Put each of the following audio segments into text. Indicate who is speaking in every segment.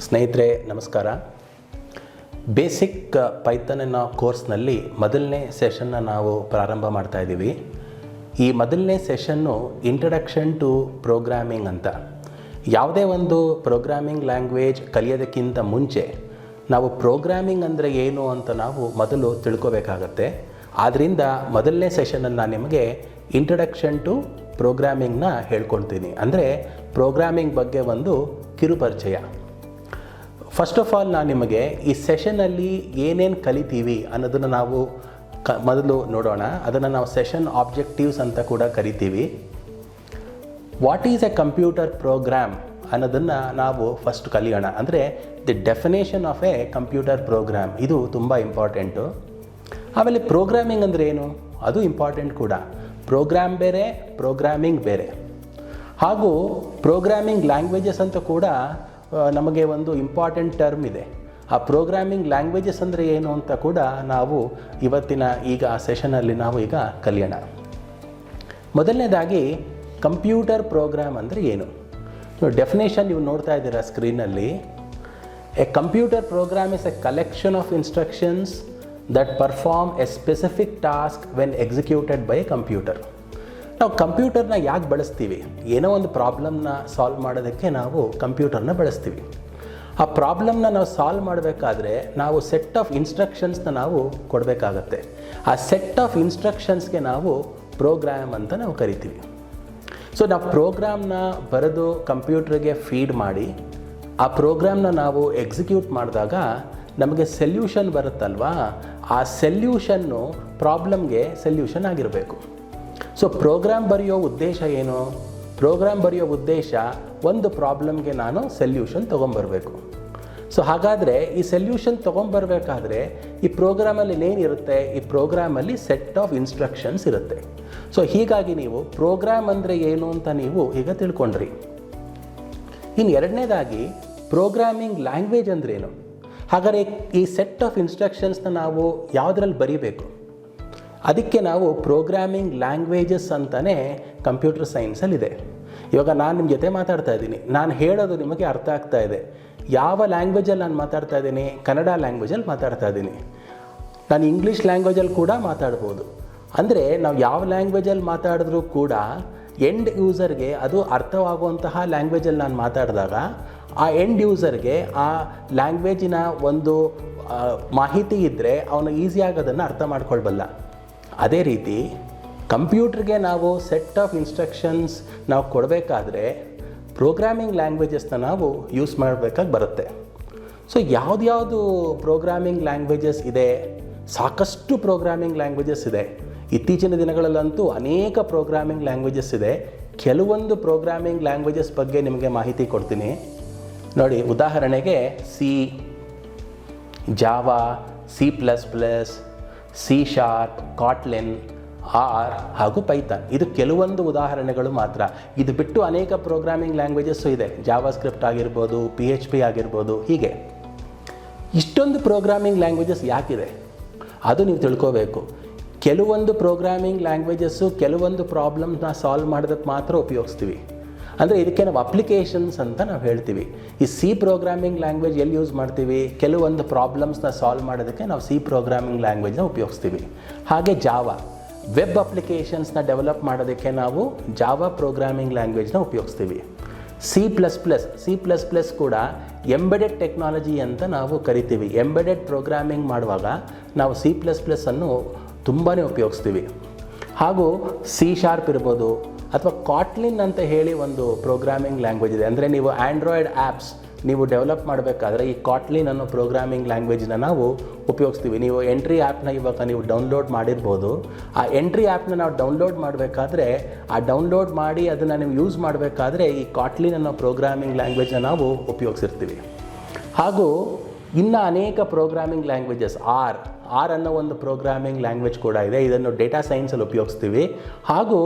Speaker 1: ಸ್ನೇಹಿತರೆ ನಮಸ್ಕಾರ. ಬೇಸಿಕ್ ಪೈಥಾನ್ನ ಕೋರ್ಸ್ನಲ್ಲಿ ಮೊದಲನೇ ಸೆಷನ್ನ ನಾವು ಪ್ರಾರಂಭ ಮಾಡ್ತಾ ಇದ್ದೀವಿ. ಈ ಮೊದಲನೇ ಸೆಷನ್ನು ಇಂಟ್ರಡಕ್ಷನ್ ಟು ಪ್ರೋಗ್ರಾಮಿಂಗ್ ಅಂತ. ಯಾವುದೇ ಒಂದು ಪ್ರೋಗ್ರಾಮಿಂಗ್ ಲ್ಯಾಂಗ್ವೇಜ್ ಕಲಿಯೋದಕ್ಕಿಂತ ಮುಂಚೆ ನಾವು ಪ್ರೋಗ್ರಾಮಿಂಗ್ ಅಂದರೆ ಏನು ಅಂತ ನಾವು ಮೊದಲು ತಿಳ್ಕೋಬೇಕಾಗತ್ತೆ. ಆದ್ದರಿಂದ ಮೊದಲನೇ ಸೆಷನಲ್ಲಿ ನಾನು ನಿಮಗೆ ಇಂಟ್ರಡಕ್ಷನ್ ಟು ಪ್ರೋಗ್ರಾಮಿಂಗ್ನ ಹೇಳ್ಕೊಳ್ತೀನಿ. ಅಂದರೆ ಪ್ರೋಗ್ರಾಮಿಂಗ್ ಬಗ್ಗೆ ಒಂದು ಕಿರುಪರಿಚಯ. ಫಸ್ಟ್ ಆಫ್ ಆಲ್ ನಾನು ನಿಮಗೆ ಈ ಸೆಷನಲ್ಲಿ ಏನೇನು ಕಲಿತೀವಿ ಅನ್ನೋದನ್ನು ನಾವು ಮೊದಲು ನೋಡೋಣ. ಅದನ್ನು ನಾವು ಸೆಷನ್ ಆಬ್ಜೆಕ್ಟಿವ್ಸ್ ಅಂತ ಕೂಡ ಕರಿತೀವಿ. What is a computer program ಅನ್ನೋದನ್ನು ನಾವು ಫಸ್ಟ್ ಕಲಿಯೋಣ. ಅಂದರೆ the definition of a computer program, ಇದು ತುಂಬ ಇಂಪಾರ್ಟೆಂಟು. ಆಮೇಲೆ ಪ್ರೋಗ್ರಾಮಿಂಗ್ ಅಂದರೆ ಏನು, ಅದು ಇಂಪಾರ್ಟೆಂಟ್ ಕೂಡ. ಪ್ರೋಗ್ರಾಮ್ ಬೇರೆ, ಪ್ರೋಗ್ರಾಮಿಂಗ್ ಬೇರೆ. ಹಾಗೂ ಪ್ರೋಗ್ರಾಮಿಂಗ್ ಲ್ಯಾಂಗ್ವೇಜಸ್ ಅಂತ ಕೂಡ ನಮಗೆ ಒಂದು ಇಂಪಾರ್ಟೆಂಟ್ ಟರ್ಮ್ ಇದೆ. ಆ ಪ್ರೋಗ್ರಾಮಿಂಗ್ ಲ್ಯಾಂಗ್ವೇಜಸ್ ಅಂದರೆ ಏನು ಅಂತ ಕೂಡ ನಾವು ಇವತ್ತಿನ ಈಗ ಸೆಷನಲ್ಲಿ ನಾವು ಈಗ ಕಲಿಯೋಣ. ಮೊದಲನೇದಾಗಿ ಕಂಪ್ಯೂಟರ್ ಪ್ರೋಗ್ರಾಮ್ ಅಂದರೆ ಏನು. ಡೆಫಿನೇಷನ್ ನೀವು ನೋಡ್ತಾ ಇದ್ದೀರಾ ಸ್ಕ್ರೀನಲ್ಲಿ. A computer program is a collection of instructions that perform a specific task when executed by a computer. ನಾವು ಕಂಪ್ಯೂಟರ್ನ ಯಾಕೆ ಬಳಸ್ತೀವಿ? ಏನೋ ಒಂದು ಪ್ರಾಬ್ಲಮ್ನ ಸಾಲ್ವ್ ಮಾಡೋದಕ್ಕೆ ನಾವು ಕಂಪ್ಯೂಟರ್ನ ಬಳಸ್ತೀವಿ. ಆ ಪ್ರಾಬ್ಲಮ್ನ ನಾವು ಸಾಲ್ವ್ ಮಾಡಬೇಕಾದ್ರೆ ನಾವು ಸೆಟ್ ಆಫ್ ಇನ್ಸ್ಟ್ರಕ್ಷನ್ಸ್ನ ನಾವು ಕೊಡಬೇಕಾಗತ್ತೆ. ಆ ಸೆಟ್ ಆಫ್ ಇನ್ಸ್ಟ್ರಕ್ಷನ್ಸ್ಗೆ ನಾವು ಪ್ರೋಗ್ರಾಮ್ ಅಂತ ನಾವು ಕರಿತೀವಿ. ಸೊ ನಾವು ಪ್ರೋಗ್ರಾಮ್ನ ಬರೆದು ಕಂಪ್ಯೂಟ್ರಿಗೆ ಫೀಡ್ ಮಾಡಿ ಆ ಪ್ರೋಗ್ರಾಮ್ನ ನಾವು ಎಕ್ಸಿಕ್ಯೂಟ್ ಮಾಡಿದಾಗ ನಮಗೆ ಸೆಲ್ಯೂಷನ್ ಬರುತ್ತಲ್ವಾ, ಆ ಸೆಲ್ಯೂಷನ್ನು ಪ್ರಾಬ್ಲಮ್ಗೆ ಸೆಲ್ಯೂಷನ್ ಆಗಿರಬೇಕು. ಸೊ ಪ್ರೋಗ್ರಾಮ್ ಬರೆಯೋ ಉದ್ದೇಶ ಏನು? ಪ್ರೋಗ್ರಾಮ್ ಬರೆಯೋ ಉದ್ದೇಶ ಒಂದು ಪ್ರಾಬ್ಲಮ್ಗೆ ನಾನು ಸೆಲ್ಯೂಷನ್ ತೊಗೊಂಬರಬೇಕು. ಸೊ ಹಾಗಾದರೆ ಈ ಸೆಲ್ಯೂಷನ್ ತೊಗೊಂಬರ್ಬೇಕಾದ್ರೆ ಈ ಪ್ರೋಗ್ರಾಮಲ್ಲಿ ಏನಿರುತ್ತೆ? ಈ ಪ್ರೋಗ್ರಾಮಲ್ಲಿ ಸೆಟ್ ಆಫ್ ಇನ್ಸ್ಟ್ರಕ್ಷನ್ಸ್ ಇರುತ್ತೆ. ಸೊ ಹೀಗಾಗಿ ನೀವು ಪ್ರೋಗ್ರಾಮ್ ಅಂದರೆ ಏನು ಅಂತ ನೀವು ಈಗ ತಿಳ್ಕೊಂಡ್ರಿ. ಇನ್ನು ಎರಡನೇದಾಗಿ ಪ್ರೋಗ್ರಾಮಿಂಗ್ ಲ್ಯಾಂಗ್ವೇಜ್ ಅಂದ್ರೇನು? ಹಾಗಾದರೆ ಈ ಸೆಟ್ ಆಫ್ ಇನ್ಸ್ಟ್ರಕ್ಷನ್ಸ್ನ ನಾವು ಯಾವುದ್ರಲ್ಲಿ ಬರೀಬೇಕು? ಅದಕ್ಕೆ ನಾವು ಪ್ರೋಗ್ರಾಮಿಂಗ್ ಲ್ಯಾಂಗ್ವೇಜಸ್ ಅಂತಲೇ ಕಂಪ್ಯೂಟರ್ ಸೈನ್ಸಲ್ಲಿದೆ. ಇವಾಗ ನಾನು ನಿಮ್ಮ ಜೊತೆ ಮಾತಾಡ್ತಾ ಇದ್ದೀನಿ, ನಾನು ಹೇಳೋದು ನಿಮಗೆ ಅರ್ಥ ಆಗ್ತಾ ಇದೆ. ಯಾವ ಲ್ಯಾಂಗ್ವೇಜಲ್ಲಿ ನಾನು ಮಾತಾಡ್ತಾ ಇದ್ದೀನಿ? ಕನ್ನಡ ಲ್ಯಾಂಗ್ವೇಜಲ್ಲಿ ಮಾತಾಡ್ತಾ ಇದ್ದೀನಿ. ನಾನು ಇಂಗ್ಲೀಷ್ ಲ್ಯಾಂಗ್ವೇಜಲ್ಲಿ ಕೂಡ ಮಾತಾಡ್ಬೋದು. ಅಂದರೆ ನಾವು ಯಾವ ಲ್ಯಾಂಗ್ವೇಜಲ್ಲಿ ಮಾತಾಡಿದ್ರೂ ಕೂಡ ಎಂಡ್ ಯೂಸರ್ಗೆ ಅದು ಅರ್ಥವಾಗುವಂತಹ ಲ್ಯಾಂಗ್ವೇಜಲ್ಲಿ ನಾನು ಮಾತಾಡಿದಾಗ ಆ ಎಂಡ್ ಯೂಸರ್ಗೆ ಆ ಲ್ಯಾಂಗ್ವೇಜಿನ ಒಂದು ಮಾಹಿತಿ ಇದ್ದರೆ ಅವನು ಈಸಿಯಾಗಿ ಅದನ್ನು ಅರ್ಥ ಮಾಡ್ಕೊಳ್ಬಲ್ಲ. ಅದೇ ರೀತಿ ಕಂಪ್ಯೂಟ್ರಿಗೆ ನಾವು ಸೆಟ್ ಆಫ್ ಇನ್ಸ್ಟ್ರಕ್ಷನ್ಸ್ ನಾವು ಕೊಡಬೇಕಾದ್ರೆ ಪ್ರೋಗ್ರಾಮಿಂಗ್ ಲ್ಯಾಂಗ್ವೇಜಸ್ನ ನಾವು ಯೂಸ್ ಮಾಡಬೇಕಾಗಿ ಬರುತ್ತೆ. ಸೊ ಯಾವ್ದು ಪ್ರೋಗ್ರಾಮಿಂಗ್ ಲ್ಯಾಂಗ್ವೇಜಸ್ ಇದೆ? ಸಾಕಷ್ಟು ಪ್ರೋಗ್ರಾಮಿಂಗ್ ಲ್ಯಾಂಗ್ವೇಜಸ್ ಇದೆ. ಇತ್ತೀಚಿನ ದಿನಗಳಲ್ಲಂತೂ ಅನೇಕ ಪ್ರೋಗ್ರಾಮಿಂಗ್ ಲ್ಯಾಂಗ್ವೇಜಸ್ ಇದೆ. ಕೆಲವೊಂದು ಪ್ರೋಗ್ರಾಮಿಂಗ್ ಲ್ಯಾಂಗ್ವೇಜಸ್ ಬಗ್ಗೆ ನಿಮಗೆ ಮಾಹಿತಿ ಕೊಡ್ತೀನಿ ನೋಡಿ. ಉದಾಹರಣೆಗೆ C, Java, C++, C#, Kotlin, R ಹಾಗೂ ಪೈಥಾನ್. ಇದು ಕೆಲವೊಂದು ಉದಾಹರಣೆಗಳು ಮಾತ್ರ. ಇದು ಬಿಟ್ಟು ಅನೇಕ ಪ್ರೋಗ್ರಾಮಿಂಗ್ ಲ್ಯಾಂಗ್ವೇಜಸ್ಸು ಇದೆ. ಜಾವಾ ಸ್ಕ್ರಿಪ್ಟ್ ಆಗಿರ್ಬೋದು, PHP ಆಗಿರ್ಬೋದು. ಹೀಗೆ ಇಷ್ಟೊಂದು ಪ್ರೋಗ್ರಾಮಿಂಗ್ ಲ್ಯಾಂಗ್ವೇಜಸ್ ಯಾಕಿದೆ ಅದು ನೀವು ತಿಳ್ಕೋಬೇಕು. ಕೆಲವೊಂದು ಪ್ರೋಗ್ರಾಮಿಂಗ್ ಲ್ಯಾಂಗ್ವೇಜಸ್ಸು ಕೆಲವೊಂದು ಪ್ರಾಬ್ಲಮ್ನ ಸಾಲ್ವ್ ಮಾಡೋದಕ್ಕೆ ಮಾತ್ರ ಉಪಯೋಗಿಸ್ತೀವಿ. ಅಂದರೆ ಇದಕ್ಕೆ ನಾವು ಅಪ್ಲಿಕೇಶನ್ಸ್ ಅಂತ ನಾವು ಹೇಳ್ತೀವಿ. ಈ ಸಿ ಪ್ರೋಗ್ರಾಮಿಂಗ್ ಲ್ಯಾಂಗ್ವೇಜ್ ಎಲ್ಲಿ ಯೂಸ್ ಮಾಡ್ತೀವಿ? ಕೆಲವೊಂದು ಪ್ರಾಬ್ಲಮ್ಸ್ನ ಸಾಲ್ವ್ ಮಾಡೋದಕ್ಕೆ ನಾವು ಸಿ ಪ್ರೋಗ್ರಾಮಿಂಗ್ ಲ್ಯಾಂಗ್ವೇಜ್ನ ಉಪಯೋಗಿಸ್ತೀವಿ. ಹಾಗೆ ಜಾವಾ, ವೆಬ್ ಅಪ್ಲಿಕೇಶನ್ಸ್ನ ಡೆವಲಪ್ ಮಾಡೋದಕ್ಕೆ ನಾವು ಜಾವಾ ಪ್ರೋಗ್ರಾಮಿಂಗ್ ಲ್ಯಾಂಗ್ವೇಜ್ನ ಉಪಯೋಗಿಸ್ತೀವಿ. C++ ಕೂಡ ಎಂಬೆಡೆಡ್ ಟೆಕ್ನಾಲಜಿ ಅಂತ ನಾವು ಕರಿತೀವಿ. ಎಂಬೆಡೆಡ್ ಪ್ರೋಗ್ರಾಮಿಂಗ್ ಮಾಡುವಾಗ ನಾವು C++ ಅನ್ನು ತುಂಬಾ ಉಪಯೋಗಿಸ್ತೀವಿ. ಹಾಗೂ C# ಇರ್ಬೋದು ಅಥವಾ ಕಾಟ್ಲಿನ್ ಅಂತ ಹೇಳಿ ಒಂದು ಪ್ರೋಗ್ರಾಮಿಂಗ್ ಲ್ಯಾಂಗ್ವೇಜ್ ಇದೆ. ಅಂದರೆ ನೀವು ಆ್ಯಂಡ್ರಾಯ್ಡ್ ಆ್ಯಪ್ಸ್ ನೀವು ಡೆವಲಪ್ ಮಾಡಬೇಕಾದ್ರೆ ಈ ಕಾಟ್ಲಿನ್ ಅನ್ನೋ ಪ್ರೋಗ್ರಾಮಿಂಗ್ ಲ್ಯಾಂಗ್ವೇಜನ್ನ ನಾವು ಉಪಯೋಗಿಸ್ತೀವಿ. ನೀವು ಎಂಟ್ರಿ ಆ್ಯಪ್ನ ಇವಾಗ ನೀವು ಡೌನ್ಲೋಡ್ ಮಾಡಿರ್ಬೋದು. ಆ ಎಂಟ್ರಿ ಆ್ಯಪ್ನ ನಾವು ಡೌನ್ಲೋಡ್ ಮಾಡಬೇಕಾದ್ರೆ ಆ ಡೌನ್ಲೋಡ್ ಮಾಡಿ ಅದನ್ನು ನೀವು ಯೂಸ್ ಮಾಡಬೇಕಾದ್ರೆ ಈ ಕಾಟ್ಲಿನ್ ಅನ್ನೋ ಪ್ರೋಗ್ರಾಮಿಂಗ್ ಲ್ಯಾಂಗ್ವೇಜ್ನ ನಾವು ಉಪಯೋಗಿಸಿರ್ತೀವಿ. ಹಾಗೂ ಇನ್ನು ಅನೇಕ ಪ್ರೋಗ್ರಾಮಿಂಗ್ ಲ್ಯಾಂಗ್ವೇಜಸ್, ಆರ್ ಅನ್ನೋ ಒಂದು ಪ್ರೋಗ್ರಾಮಿಂಗ್ ಲ್ಯಾಂಗ್ವೇಜ್ ಕೂಡ ಇದೆ. ಇದನ್ನು ಡೇಟಾ ಸೈನ್ಸಲ್ಲಿ ಉಪಯೋಗಿಸ್ತೀವಿ. ಹಾಗೂ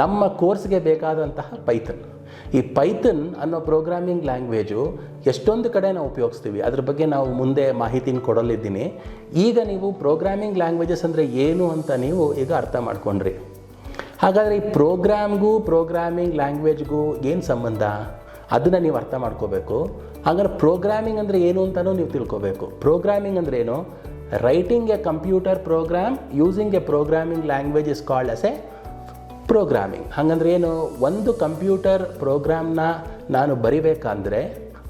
Speaker 1: ನಮ್ಮ ಕೋರ್ಸ್ಗೆ ಬೇಕಾದಂತಹ ಪೈಥಾನ್, ಈ ಪೈಥಾನ್ ಅನ್ನೋ ಪ್ರೋಗ್ರಾಮಿಂಗ್ ಲ್ಯಾಂಗ್ವೇಜು ಎಷ್ಟೊಂದು ಕಡೆ ನಾವು ಉಪಯೋಗಿಸ್ತೀವಿ. ಅದ್ರ ಬಗ್ಗೆ ನಾವು ಮುಂದೆ ಮಾಹಿತಿನ ಕೊಡಲಿದ್ದೀನಿ. ಈಗ ನೀವು ಪ್ರೋಗ್ರಾಮಿಂಗ್ ಲ್ಯಾಂಗ್ವೇಜಸ್ ಅಂದರೆ ಏನು ಅಂತ ನೀವು ಈಗ ಅರ್ಥ ಮಾಡ್ಕೊಂಡ್ರಿ. ಹಾಗಾದರೆ ಈ ಪ್ರೋಗ್ರಾಮ್ಗೂ ಪ್ರೋಗ್ರಾಮಿಂಗ್ ಲ್ಯಾಂಗ್ವೇಜ್ಗೂ ಏನು ಸಂಬಂಧ? ಅದನ್ನು ನೀವು ಅರ್ಥ ಮಾಡ್ಕೋಬೇಕು. ಹಾಗಾದ್ರೆ ಪ್ರೋಗ್ರಾಮಿಂಗ್ ಅಂದರೆ ಏನು ಅಂತಲೂ ನೀವು ತಿಳ್ಕೋಬೇಕು. ಪ್ರೋಗ್ರಾಮಿಂಗ್ ಅಂದರೆ ಏನು? Writing a computer program using a programming language is called as a programming. ಹಾಗಂದ್ರೆ ಏನು? ಒಂದು ಕಂಪ್ಯೂಟರ್ ಪ್ರೋಗ್ರಾಮ್ನ ನಾನು ಬರಿಬೇಕಂದ್ರೆ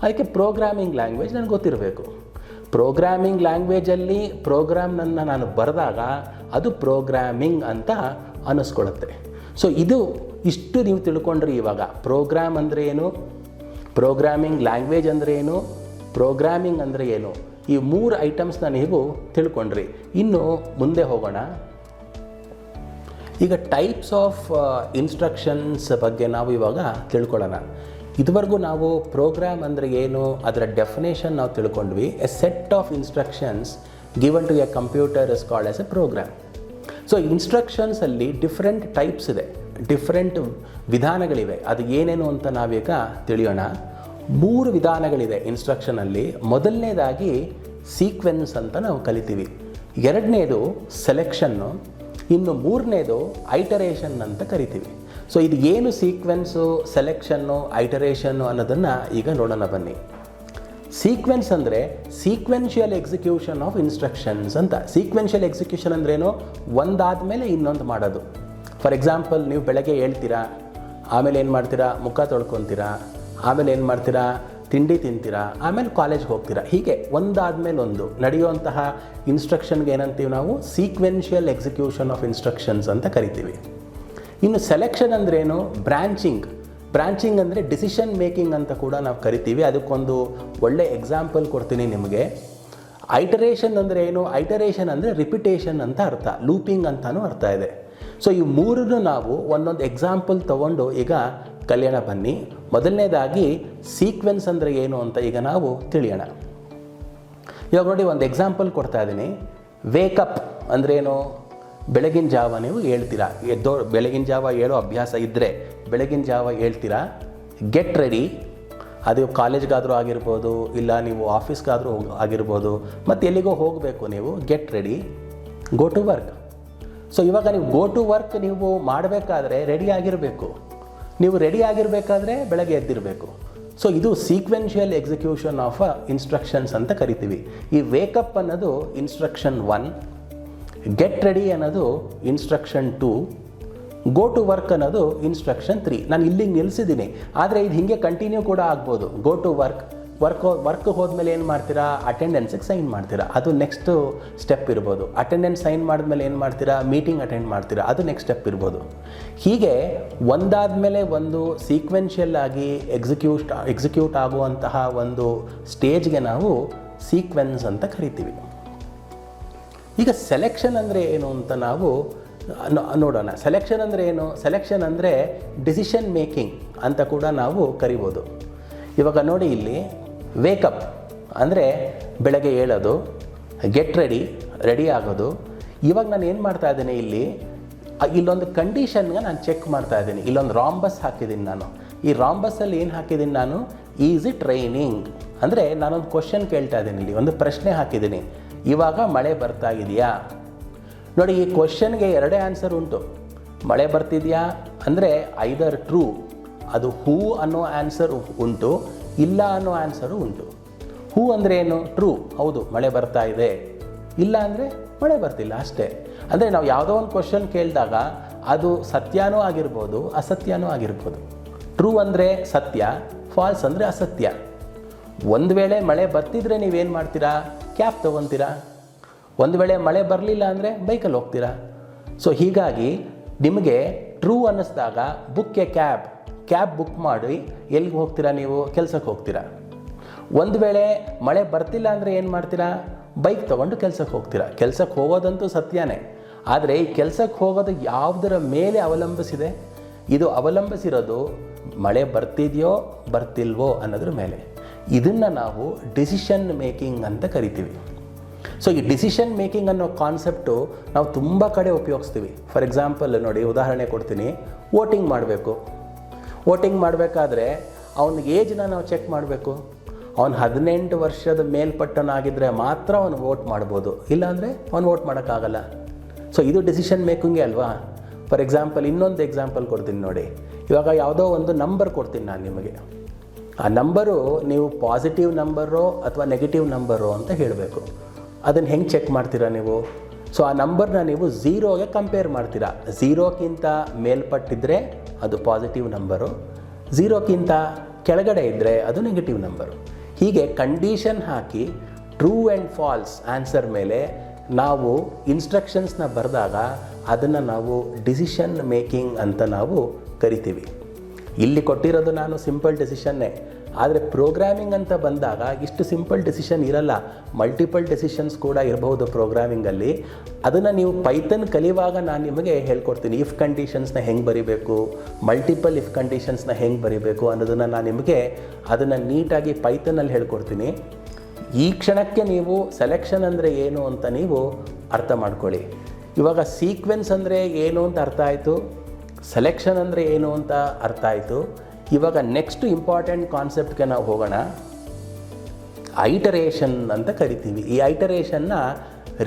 Speaker 1: ಅದಕ್ಕೆ ಪ್ರೋಗ್ರಾಮಿಂಗ್ ಲ್ಯಾಂಗ್ವೇಜ್ ನನಗೆ ಗೊತ್ತಿರಬೇಕು. ಪ್ರೋಗ್ರಾಮಿಂಗ್ ಲ್ಯಾಂಗ್ವೇಜಲ್ಲಿ ಪ್ರೋಗ್ರಾಮ್ನನ್ನು ನಾನು ಬರೆದಾಗ ಅದು ಪ್ರೋಗ್ರಾಮಿಂಗ್ ಅಂತ ಅನ್ನಿಸ್ಕೊಳ್ಳುತ್ತೆ. ಸೊ ಇಷ್ಟು ನೀವು ತಿಳ್ಕೊಂಡ್ರಿ. ಇವಾಗ ಪ್ರೋಗ್ರಾಮ್ ಅಂದರೆ ಏನು, ಪ್ರೋಗ್ರಾಮಿಂಗ್ ಲ್ಯಾಂಗ್ವೇಜ್ ಅಂದರೆ ಏನು, ಪ್ರೋಗ್ರಾಮಿಂಗ್ ಅಂದರೆ ಏನು, ಈ 3 ಐಟಮ್ಸ್ನ ನೀವು ತಿಳ್ಕೊಂಡ್ರಿ. ಇನ್ನು ಮುಂದೆ ಹೋಗೋಣ. ಈಗ ಟೈಪ್ಸ್ ಆಫ್ ಇನ್ಸ್ಟ್ರಕ್ಷನ್ಸ್ ಬಗ್ಗೆ ನಾವು ಇವಾಗ ತಿಳ್ಕೊಳ್ಳೋಣ. ಇದುವರೆಗೂ ನಾವು ಪ್ರೋಗ್ರಾಮ್ ಅಂದರೆ ಏನು, ಅದರ ಡೆಫಿನೇಷನ್ ನಾವು ತಿಳ್ಕೊಂಡ್ವಿ. A set of instructions given to a computer is called as a program. So ಇನ್ಸ್ಟ್ರಕ್ಷನ್ಸಲ್ಲಿ ಡಿಫ್ರೆಂಟ್ ಟೈಪ್ಸ್ ಇದೆ, ಡಿಫ್ರೆಂಟ್ ವಿಧಾನಗಳಿವೆ. ಅದು ಏನೇನು ಅಂತ ನಾವೀಗ ತಿಳಿಯೋಣ. 3 ವಿಧಾನಗಳಿದೆ ಇನ್ಸ್ಟ್ರಕ್ಷನಲ್ಲಿ. ಮೊದಲನೇದಾಗಿ ಸೀಕ್ವೆನ್ಸ್ ಅಂತ ನಾವು ಕಲಿತೀವಿ, ಎರಡನೇದು ಸೆಲೆಕ್ಷನ್ನು, ಇನ್ನು 3ನೇದು ಐಟರೇಷನ್ ಅಂತ ಕರಿತೀವಿ. ಸೊ ಇದು ಏನು ಸೀಕ್ವೆನ್ಸು, ಸೆಲೆಕ್ಷನ್ನು, ಐಟರೇಷನ್ನು ಅನ್ನೋದನ್ನು ಈಗ ನೋಡೋಣ ಬನ್ನಿ. ಸೀಕ್ವೆನ್ಸ್ ಅಂದರೆ ಸೀಕ್ವೆನ್ಷಿಯಲ್ ಎಕ್ಸಿಕ್ಯೂಷನ್ ಆಫ್ ಇನ್ಸ್ಟ್ರಕ್ಷನ್ಸ್ ಅಂತ. ಸೀಕ್ವೆನ್ಷಿಯಲ್ ಎಕ್ಸಿಕ್ಯೂಷನ್ ಅಂದ್ರೇನು? ಒಂದಾದ ಮೇಲೆ ಇನ್ನೊಂದು ಮಾಡೋದು. ಫಾರ್ ಎಕ್ಸಾಂಪಲ್, ನೀವು ಬೆಳಗ್ಗೆ ಹೇಳ್ತೀರಾ, ಆಮೇಲೆ ಏನು ಮಾಡ್ತೀರಾ, ಮುಖ ತೊಳ್ಕೊತೀರಾ, ಆಮೇಲೆ ಏನು ಮಾಡ್ತೀರಾ, ತಿಂಡಿ ತಿಂತೀರಾ, ಆಮೇಲೆ ಕಾಲೇಜ್ಗೆ ಹೋಗ್ತೀರಾ. ಹೀಗೆ ಒಂದಾದ ಮೇಲೆ ಒಂದು ನಡೆಯುವಂತಹ ಇನ್ಸ್ಟ್ರಕ್ಷನ್ಗೆ ಏನಂತೀವಿ ನಾವು? ಸೀಕ್ವೆನ್ಷಿಯಲ್ ಎಕ್ಸಿಕ್ಯೂಷನ್ ಆಫ್ ಇನ್ಸ್ಟ್ರಕ್ಷನ್ಸ್ ಅಂತ ಕರಿತೀವಿ. ಇನ್ನು ಸೆಲೆಕ್ಷನ್ ಅಂದ್ರೇನು? ಬ್ರಾಂಚಿಂಗ್ ಅಂದರೆ ಡಿಸಿಷನ್ ಮೇಕಿಂಗ್ ಅಂತ ಕೂಡ ನಾವು ಕರಿತೀವಿ. ಅದಕ್ಕೊಂದು ಒಳ್ಳೆ ಎಕ್ಸಾಂಪಲ್ ಕೊಡ್ತೀನಿ ನಿಮಗೆ. ಐಟರೇಷನ್ ಅಂದರೆ ಏನು? ಐಟರೇಷನ್ ಅಂದರೆ ರಿಪಿಟೇಷನ್ ಅಂತ ಅರ್ಥ, ಲೂಪಿಂಗ್ ಅಂತಲೂ ಅರ್ಥ ಇದೆ. ಸೊ ಈ 3 ನಾವು ಒಂದೊಂದು ಎಕ್ಸಾಂಪಲ್ ತೊಗೊಂಡು ಈಗ ಕಲಿಯೋಣ ಬನ್ನಿ. ಮೊದಲನೇದಾಗಿ ಸೀಕ್ವೆನ್ಸ್ ಅಂದರೆ ಏನು ಅಂತ ಈಗ ನಾವು ತಿಳಿಯೋಣ. ಇವಾಗ ನೋಡಿ, ಒಂದು ಎಕ್ಸಾಂಪಲ್ ಕೊಡ್ತಾ ಇದ್ದೀನಿ. ವೇಕಪ್ ಅಂದ್ರೇನು? ಬೆಳಗಿನ ಜಾವ ನೀವು ಹೇಳ್ತೀರಾ, ಬೆಳಗಿನ ಜಾವ ಹೇಳೋ ಅಭ್ಯಾಸ ಇದ್ದರೆ ಬೆಳಗಿನ ಜಾವ ಹೇಳ್ತೀರಾ. ಗೆಟ್ ರೆಡಿ, ಅದು ಕಾಲೇಜ್ಗಾದರೂ ಆಗಿರ್ಬೋದು, ಇಲ್ಲ ನೀವು ಆಫೀಸ್ಗಾದರೂ ಆಗಿರ್ಬೋದು, ಮತ್ತು ಎಲ್ಲಿಗೋ ಹೋಗಬೇಕು ನೀವು, get ready, go to work. So ಇವಾಗ ನೀವು ಗೋ ಟು ವರ್ಕ್ ನೀವು ಮಾಡಬೇಕಾದ್ರೆ ರೆಡಿ ಆಗಿರಬೇಕು. ನೀವು ರೆಡಿ ಆಗಿರಬೇಕಾದ್ರೆ ಬೆಳಗ್ಗೆ ಎದ್ದಿರಬೇಕು. ಸೊ ಇದು ಸೀಕ್ವೆನ್ಷಿಯಲ್ ಎಕ್ಸಿಕ್ಯೂಷನ್ ಆಫ್ ಇನ್ಸ್ಟ್ರಕ್ಷನ್ಸ್ ಅಂತ ಕರಿತೀವಿ. ಈ ವೇಕಪ್ ಅನ್ನೋದು ಇನ್ಸ್ಟ್ರಕ್ಷನ್ 1, ಗೆಟ್ ರೆಡಿ ಅನ್ನೋದು ಇನ್ಸ್ಟ್ರಕ್ಷನ್ 2, ಗೋ ಟು ವರ್ಕ್ ಅನ್ನೋದು ಇನ್ಸ್ಟ್ರಕ್ಷನ್ 3. ನಾನು ಇಲ್ಲಿಗೆ ನಿಲ್ಲಿಸಿದ್ದೀನಿ, ಆದರೆ ಇದು ಹೀಗೆ ಕಂಟಿನ್ಯೂ ಕೂಡ ಆಗ್ಬೋದು. ಗೋ ಟು ವರ್ಕ್ ಹೋದ್ಮೇಲೆ ಏನು ಮಾಡ್ತೀರಾ? ಅಟೆಂಡೆನ್ಸಿಗೆ ಸೈನ್ ಮಾಡ್ತೀರಾ, ಅದು ನೆಕ್ಸ್ಟ್ ಸ್ಟೆಪ್ ಇರ್ಬೋದು. ಅಟೆಂಡೆನ್ಸ್ ಸೈನ್ ಮಾಡಿದ್ಮೇಲೆ ಏನು ಮಾಡ್ತೀರಾ? ಮೀಟಿಂಗ್ ಅಟೆಂಡ್ ಮಾಡ್ತೀರಾ, ಅದು ನೆಕ್ಸ್ಟ್ ಸ್ಟೆಪ್ ಇರ್ಬೋದು. ಹೀಗೆ ಒಂದಾದ ಮೇಲೆ ಒಂದು ಸೀಕ್ವೆನ್ಷಿಯಲ್ ಆಗಿ ಎಕ್ಸಿಕ್ಯೂಟ್ ಆಗುವಂತಹ ಒಂದು ಸ್ಟೇಜ್ಗೆ ನಾವು ಸೀಕ್ವೆನ್ಸ್ ಅಂತ ಕರಿತೀವಿ. ಈಗ ಸೆಲೆಕ್ಷನ್ ಅಂದರೆ ಏನು ಅಂತ ನಾವು ನೋಡೋಣ. ಸೆಲೆಕ್ಷನ್ ಅಂದರೆ ಏನು? ಸೆಲೆಕ್ಷನ್ ಅಂದರೆ ಡಿಸಿಷನ್ ಮೇಕಿಂಗ್ ಅಂತ ಕೂಡ ನಾವು ಕರಿಬೋದು. ಇವಾಗ ನೋಡಿ, ಇಲ್ಲಿ ವೇಕಪ್ ಅಂದರೆ ಬೆಳಗ್ಗೆ ಹೇಳೋದು, ಗೆಟ್ ರೆಡಿ ಆಗೋದು. ಇವಾಗ ನಾನು ಏನು ಮಾಡ್ತಾ ಇದ್ದೀನಿ, ಇಲ್ಲೊಂದು ಕಂಡೀಷನ್ಗೆ ನಾನು ಚೆಕ್ ಮಾಡ್ತಾ ಇದ್ದೀನಿ. ಇಲ್ಲೊಂದು ರಾಂಬಸ್ ಹಾಕಿದ್ದೀನಿ ನಾನು. ಈ ರಾಂಬಸ್ಸಲ್ಲಿ ಏನು ಹಾಕಿದ್ದೀನಿ ನಾನು? ಈಸ್ ಇಟ್ ರೈನಿಂಗ್ ಅಂದರೆ ನಾನೊಂದು ಕ್ವಶನ್ ಕೇಳ್ತಾ ಇದ್ದೀನಿ, ಇಲ್ಲಿ ಒಂದು ಪ್ರಶ್ನೆ ಹಾಕಿದ್ದೀನಿ. ಇವಾಗ ಮಳೆ ಬರ್ತಾ ಇದೆಯಾ? ನೋಡಿ, ಈ ಕ್ವಶನ್ಗೆ 2 ಆನ್ಸರ್ ಉಂಟು. ಮಳೆ ಬರ್ತಿದೆಯಾ ಅಂದರೆ ಐದರ್ ಟ್ರೂ, ಅದು ಹೂ ಅನ್ನೋ ಆನ್ಸರ್ ಉಂಟು, ಇಲ್ಲ ಅನ್ನೋ ಆನ್ಸರು ಉಂಟು. ಹೂ ಅಂದರೆ ಏನು? ಟ್ರೂ, ಹೌದು ಮಳೆ ಬರ್ತಾ ಇದೆ. ಇಲ್ಲ ಅಂದರೆ ಮಳೆ ಬರ್ತಿಲ್ಲ, ಅಷ್ಟೇ. ಅಂದರೆ ನಾವು ಯಾವುದೋ ಒಂದು ಕ್ವಶನ್ ಕೇಳಿದಾಗ ಅದು ಸತ್ಯನೂ ಆಗಿರ್ಬೋದು, ಅಸತ್ಯನೂ ಆಗಿರ್ಬೋದು. ಟ್ರೂ ಅಂದರೆ ಸತ್ಯ, ಫಾಲ್ಸ್ ಅಂದರೆ ಅಸತ್ಯ. ಒಂದು ವೇಳೆ ಮಳೆ ಬರ್ತಿದ್ರೆ ನೀವೇನು ಮಾಡ್ತೀರಾ? ಕ್ಯಾಬ್ ತೊಗೊತೀರಾ. ಒಂದು ವೇಳೆ ಮಳೆ ಬರಲಿಲ್ಲ ಅಂದರೆ ಬೈಕಲ್ಲಿ ಹೋಗ್ತೀರಾ. ಸೊ ಹೀಗಾಗಿ ನಿಮಗೆ ಟ್ರೂ ಅನ್ನಿಸ್ದಾಗ ಬುಕ್ ಎ ಕ್ಯಾಬ್ ಬುಕ್ ಮಾಡಿ ಎಲ್ಲಿಗೆ ಹೋಗ್ತೀರಾ? ನೀವು ಕೆಲಸಕ್ಕೆ ಹೋಗ್ತೀರಾ. ಒಂದು ವೇಳೆ ಮಳೆ ಬರ್ತಿಲ್ಲ ಅಂದರೆ ಏನು ಮಾಡ್ತೀರಾ? ಬೈಕ್ ತೊಗೊಂಡು ಕೆಲಸಕ್ಕೆ ಹೋಗ್ತೀರಾ. ಕೆಲಸಕ್ಕೆ ಹೋಗೋದಂತೂ ಸತ್ಯನೇ, ಆದರೆ ಈ ಕೆಲಸಕ್ಕೆ ಹೋಗೋದು ಯಾವುದರ ಮೇಲೆ ಅವಲಂಬಿಸಿದೆ? ಇದು ಅವಲಂಬಿಸಿರೋದು ಮಳೆ ಬರ್ತಿದೆಯೋ ಬರ್ತಿಲ್ವೋ ಅನ್ನೋದ್ರ ಮೇಲೆ. ಇದನ್ನು ನಾವು ಡಿಸಿಷನ್ ಮೇಕಿಂಗ್ ಅಂತ ಕರಿತೀವಿ. ಸೊ ಈ ಡಿಸಿಷನ್ ಮೇಕಿಂಗ್ ಅನ್ನೋ ಕಾನ್ಸೆಪ್ಟು ನಾವು ತುಂಬ ಕಡೆ ಉಪಯೋಗಿಸ್ತೀವಿ. ಫಾರ್ ಎಕ್ಸಾಂಪಲ್ ನೋಡಿ, ಉದಾಹರಣೆ ಕೊಡ್ತೀನಿ. ವೋಟಿಂಗ್ ಮಾಡಬೇಕಾದ್ರೆ ಅವನಿಗೆ ಏಜ್ನ ನಾವು ಚೆಕ್ ಮಾಡಬೇಕು. ಅವನು 18 ವರ್ಷದ ಮೇಲ್ಪಟ್ಟನಾಗಿದ್ದರೆ ಮಾತ್ರ ಅವನು ವೋಟ್ ಮಾಡ್ಬೋದು, ಇಲ್ಲಾಂದರೆ ಅವನು ವೋಟ್ ಮಾಡೋಕ್ಕಾಗಲ್ಲ. ಸೊ ಇದು ಡಿಸಿಷನ್ ಮೇಕಿಂಗೇ ಅಲ್ವಾ? ಫಾರ್ ಎಕ್ಸಾಂಪಲ್ ಇನ್ನೊಂದು ಎಕ್ಸಾಂಪಲ್ ಕೊಡ್ತೀನಿ ನೋಡಿ. ಇವಾಗ ಯಾವುದೋ ಒಂದು ನಂಬರ್ ಕೊಡ್ತೀನಿ ನಾನು ನಿಮಗೆ. ಆ ನಂಬರು ನೀವು ಪಾಸಿಟಿವ್ ನಂಬರೋ ಅಥವಾ ನೆಗೆಟಿವ್ ನಂಬರೋ ಅಂತ ಹೇಳಬೇಕು. ಅದನ್ನು ಹೆಂಗೆ ಚೆಕ್ ಮಾಡ್ತೀರಾ ನೀವು? ಸೊ ಆ ನಂಬರ್ನ ನೀವು ಝೀರೋಗೆ ಕಂಪೇರ್ ಮಾಡ್ತೀರಾ. ಝೀರೋಕ್ಕಿಂತ ಮೇಲ್ಪಟ್ಟಿದ್ದರೆ ಅದು ಪಾಸಿಟಿವ್ ನಂಬರು, ಝೀರೋಕ್ಕಿಂತ ಕೆಳಗಡೆ ಇದ್ದರೆ ಅದು ನೆಗೆಟಿವ್ ನಂಬರು. ಹೀಗೆ ಕಂಡೀಷನ್ ಹಾಕಿ ಟ್ರೂ ಆ್ಯಂಡ್ ಫಾಲ್ಸ್ ಆನ್ಸರ್ ಮೇಲೆ ನಾವು ಇನ್ಸ್ಟ್ರಕ್ಷನ್ಸ್ನ ಬರೆದಾಗ ಅದನ್ನು ನಾವು ಡಿಸಿಷನ್ ಮೇಕಿಂಗ್ ಅಂತ ನಾವು ಕರಿತೀವಿ. ಇಲ್ಲಿ ಕೊಟ್ಟಿರೋದು ನಾನು ಸಿಂಪಲ್ ಡಿಸಿಷನ್ನೇ, ಆದರೆ ಪ್ರೋಗ್ರಾಮಿಂಗ್ ಅಂತ ಬಂದಾಗ ಇಷ್ಟು ಸಿಂಪಲ್ ಡಿಸಿಷನ್ ಇರಲ್ಲ, ಮಲ್ಟಿಪಲ್ ಡಿಸಿಷನ್ಸ್ ಕೂಡ ಇರಬಹುದು ಪ್ರೋಗ್ರಾಮಿಂಗಲ್ಲಿ. ಅದನ್ನು ನೀವು ಪೈಥನ್ ಕಲಿಯುವಾಗ ನಾನು ನಿಮಗೆ ಹೇಳ್ಕೊಡ್ತೀನಿ. ಇಫ್ ಕಂಡೀಷನ್ಸ್ನ ಹೆಂಗೆ ಬರಿಬೇಕು, ಮಲ್ಟಿಪಲ್ ಇಫ್ ಕಂಡೀಷನ್ಸ್ನ ಹೆಂಗೆ ಬರಿಬೇಕು ಅನ್ನೋದನ್ನು ನಾನು ನಿಮಗೆ ಅದನ್ನು ನೀಟಾಗಿ ಪೈಥನಲ್ಲಿ ಹೇಳ್ಕೊಡ್ತೀನಿ. ಈ ಕ್ಷಣಕ್ಕೆ ನೀವು ಸೆಲೆಕ್ಷನ್ ಅಂದರೆ ಏನು ಅಂತ ನೀವು ಅರ್ಥ ಮಾಡ್ಕೊಳ್ಳಿ. ಇವಾಗ ಸೀಕ್ವೆನ್ಸ್ ಅಂದರೆ ಏನು ಅಂತ ಅರ್ಥ ಆಯಿತು, ಸೆಲೆಕ್ಷನ್ ಅಂದರೆ ಏನು ಅಂತ ಅರ್ಥ ಆಯಿತು. ಇವಾಗ ನೆಕ್ಸ್ಟ್ ಇಂಪಾರ್ಟೆಂಟ್ ಕಾನ್ಸೆಪ್ಟ್ಗೆ ನಾವು ಹೋಗೋಣ. ಐಟರೇಷನ್ ಅಂತ ಕರಿತೀವಿ. ಈ ಐಟರೇಷನ್ನ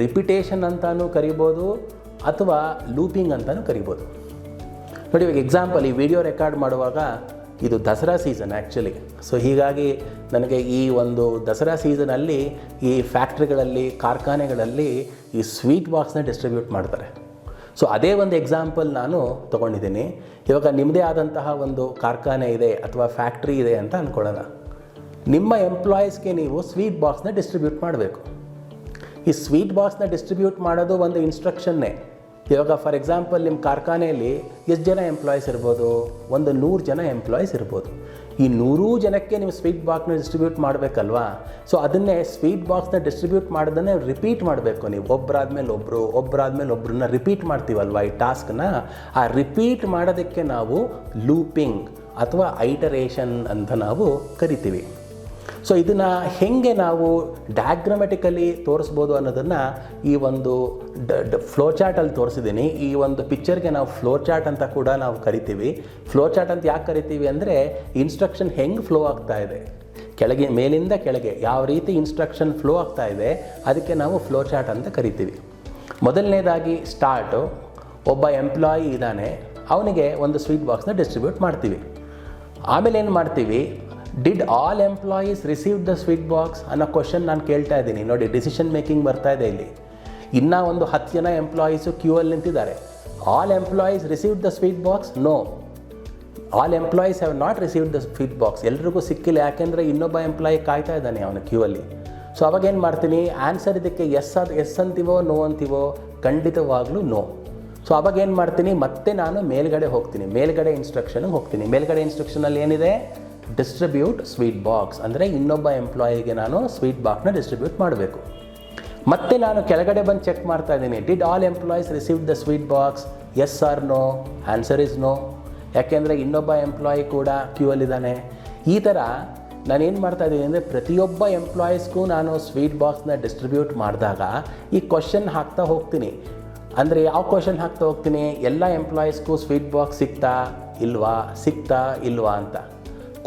Speaker 1: ರಿಪಿಟೇಷನ್ ಅಂತಲೂ ಕರಿಬೋದು ಅಥವಾ ಲೂಪಿಂಗ್ ಅಂತಲೂ ಕರಿಬೋದು. ನೋಡಿ, ಇವಾಗ ಎಕ್ಸಾಂಪಲ್, ಈ ವಿಡಿಯೋ ರೆಕಾರ್ಡ್ ಮಾಡುವಾಗ ಇದು ದಸರಾ ಸೀಸನ್ ಆ್ಯಕ್ಚುಲಿ. ಸೊ ಹೀಗಾಗಿ ನನಗೆ ಈ ಒಂದು ದಸರಾ ಸೀಸನಲ್ಲಿ ಈ ಫ್ಯಾಕ್ಟ್ರಿಗಳಲ್ಲಿ, ಕಾರ್ಖಾನೆಗಳಲ್ಲಿ ಈ ಸ್ವೀಟ್ ಬಾಕ್ಸ್ನ ಡಿಸ್ಟ್ರಿಬ್ಯೂಟ್ ಮಾಡ್ತಾರೆ. ಸೊ ಅದೇ ಒಂದು ಎಕ್ಸಾಂಪಲ್ ನಾನು ತೊಗೊಂಡಿದ್ದೀನಿ. ಇವಾಗ ನಿಮ್ಮದೇ ಆದಂತಹ ಒಂದು ಕಾರ್ಖಾನೆ ಇದೆ ಅಥವಾ ಫ್ಯಾಕ್ಟ್ರಿ ಇದೆ ಅಂತ ಅಂದ್ಕೊಳ್ಳೋಣ. ನಿಮ್ಮ ಎಂಪ್ಲಾಯೀಸ್ಗೆ ನೀವು ಸ್ವೀಟ್ ಬಾಕ್ಸ್ನ ಡಿಸ್ಟ್ರಿಬ್ಯೂಟ್ ಮಾಡಬೇಕು. ಈ ಸ್ವೀಟ್ ಬಾಕ್ಸ್ನ ಡಿಸ್ಟ್ರಿಬ್ಯೂಟ್ ಮಾಡೋದು ಒಂದು ಇನ್ಸ್ಟ್ರಕ್ಷನ್ನೇ. ಇವಾಗ ಫಾರ್ ಎಕ್ಸಾಂಪಲ್ ನಿಮ್ಮ ಕಾರ್ಖಾನೆಯಲ್ಲಿ ಎಷ್ಟು ಜನ ಎಂಪ್ಲಾಯೀಸ್ ಇರ್ಬೋದು? ಒಂದು 100 ಜನ ಎಂಪ್ಲಾಯೀಸ್ ಇರ್ಬೋದು. ಈ 100 ಜನಕ್ಕೆ ನೀವು ಸ್ವೀಟ್ ಬಾಕ್ಸ್ನ ಡಿಸ್ಟ್ರಿಬ್ಯೂಟ್ ಮಾಡಬೇಕಲ್ವಾ? ಸೊ ಅದನ್ನೇ ಸ್ವೀಟ್ ಬಾಕ್ಸ್ನ ಡಿಸ್ಟ್ರಿಬ್ಯೂಟ್ ಮಾಡೋದನ್ನೇ ರಿಪೀಟ್ ಮಾಡಬೇಕು ನೀವು. ಒಬ್ಬರಾದ್ಮೇಲೆ ಒಬ್ಬರನ್ನ ರಿಪೀಟ್ ಮಾಡ್ತೀವಲ್ವ ಈ ಟಾಸ್ಕ್ನ. ಆ ರಿಪೀಟ್ ಮಾಡೋದಕ್ಕೆ ನಾವು ಲೂಪಿಂಗ್ ಅಥವಾ ಐಟರೇಷನ್ ಅಂತ ನಾವು ಕರಿತೀವಿ. ಸೊ ಇದನ್ನು ಹೇಗೆ ನಾವು ಡಯಾಗ್ರಾಮೆಟಿಕಲಿ ತೋರಿಸ್ಬೋದು ಅನ್ನೋದನ್ನು ಈ ಒಂದು ಫ್ಲೋ ಚಾರ್ಟಲ್ಲಿ ತೋರಿಸಿದ್ದೀನಿ. ಈ ಒಂದು ಪಿಕ್ಚರ್ಗೆ ನಾವು ಫ್ಲೋ ಚಾರ್ಟ್ ಅಂತ ಕೂಡ ನಾವು ಕರಿತೀವಿ. ಫ್ಲೋ ಚಾರ್ಟ್ ಅಂತ ಯಾಕೆ ಕರಿತೀವಿ ಅಂದರೆ ಇನ್ಸ್ಟ್ರಕ್ಷನ್ ಹೆಂಗೆ ಫ್ಲೋ ಆಗ್ತಾ ಇದೆ, ಕೆಳಗೆ ಮೇಲಿಂದ ಕೆಳಗೆ ಯಾವ ರೀತಿ ಇನ್ಸ್ಟ್ರಕ್ಷನ್ ಫ್ಲೋ ಆಗ್ತಾ ಇದೆ, ಅದಕ್ಕೆ ನಾವು ಫ್ಲೋ ಚಾರ್ಟ್ ಅಂತ ಕರಿತೀವಿ. ಮೊದಲನೇದಾಗಿ ಸ್ಟಾರ್ಟು, ಒಬ್ಬ ಎಂಪ್ಲಾಯಿ ಇದ್ದಾನೆ, ಅವನಿಗೆ ಒಂದು ಸ್ವೀಟ್ ಬಾಕ್ಸ್ನ ಡಿಸ್ಟ್ರಿಬ್ಯೂಟ್ ಮಾಡ್ತೀವಿ. ಆಮೇಲೆ ಏನು ಮಾಡ್ತೀವಿ, did all employees receive the sweet box ಅನ್ನೋ ಕ್ವಶನ್ ನಾನು ಕೇಳ್ತಾ ಇದ್ದೀನಿ. ನೋಡಿ, ಡಿಸಿಷನ್ ಮೇಕಿಂಗ್ ಬರ್ತಾ ಇದೆ ಇಲ್ಲಿ. ಇನ್ನೂ ಒಂದು 10 ಜನ ಎಂಪ್ಲಾಯೀಸು ಕ್ಯೂ ಅಲ್ಲಿ ನಿಂತಿದ್ದಾರೆ. All employees received the sweet box? No, all employees have not received the sweet box. ಎಲ್ರಿಗೂ ಸಿಕ್ಕಿಲ್ಲ, ಯಾಕೆಂದರೆ ಇನ್ನೊಬ್ಬ ಎಂಪ್ಲಾಯಿ ಕಾಯ್ತಾ ಇದ್ದಾನೆ ಅವನ ಕ್ಯೂ ಅಲ್ಲಿ. ಸೊ ಅವಾಗೇನು ಮಾಡ್ತೀನಿ, ಆನ್ಸರ್ ಇದಕ್ಕೆ ಎಸ್ ಅಂತೀವೋ ನೋ ಅಂತೀವೋ? ಖಂಡಿತವಾಗ್ಲೂ ನೋ. ಸೊ ಅವಾಗೇನು ಮಾಡ್ತೀನಿ, ಮತ್ತೆ ನಾನು ಮೇಲ್ಗಡೆ ಹೋಗ್ತೀನಿ, ಮೇಲ್ಗಡೆ ಇನ್ಸ್ಟ್ರಕ್ಷನ್ಗೆ ಹೋಗ್ತೀನಿ. ಮೇಲ್ಗಡೆ ಇನ್ಸ್ಟ್ರಕ್ಷನಲ್ಲಿ ಏನಿದೆ, ಡಿಸ್ಟ್ರಿಬ್ಯೂಟ್ ಸ್ವೀಟ್ ಬಾಕ್ಸ್, ಅಂದರೆ ಇನ್ನೊಬ್ಬ ಎಂಪ್ಲಾಯಿಗೆ ನಾನು ಸ್ವೀಟ್ ಬಾಕ್ಸ್ನ ಡಿಸ್ಟ್ರಿಬ್ಯೂಟ್ ಮಾಡಬೇಕು. ಮತ್ತೆ ನಾನು ಕೆಳಗಡೆ ಬಂದು ಚೆಕ್ ಮಾಡ್ತಾ ಇದ್ದೀನಿ, did all employees receive the sweet box? Yes or no? Answer is no, ಯಾಕೆಂದರೆ ಇನ್ನೊಬ್ಬ ಎಂಪ್ಲಾಯಿ ಕೂಡ ಕ್ಯೂ ಅಲ್ಲಿದ್ದಾನೆ. ಈ ಥರ ನಾನೇನು ಮಾಡ್ತಾ ಇದ್ದೀನಿ ಅಂದರೆ ಪ್ರತಿಯೊಬ್ಬ ಎಂಪ್ಲಾಯೀಸ್ಗೂ ನಾನು ಸ್ವೀಟ್ ಬಾಕ್ಸ್ನ ಡಿಸ್ಟ್ರಿಬ್ಯೂಟ್ ಮಾಡಿದಾಗ ಈ ಕ್ವಶನ್ ಹಾಕ್ತಾ ಹೋಗ್ತೀನಿ. ಅಂದರೆ ಯಾವ ಕ್ವಶನ್ ಹಾಕ್ತಾ ಹೋಗ್ತೀನಿ, ಎಲ್ಲ ಎಂಪ್ಲಾಯೀಸ್ಗೂ ಸ್ವೀಟ್ ಬಾಕ್ಸ್ ಸಿಗ್ತಾ ಇಲ್ವಾ ಅಂತ.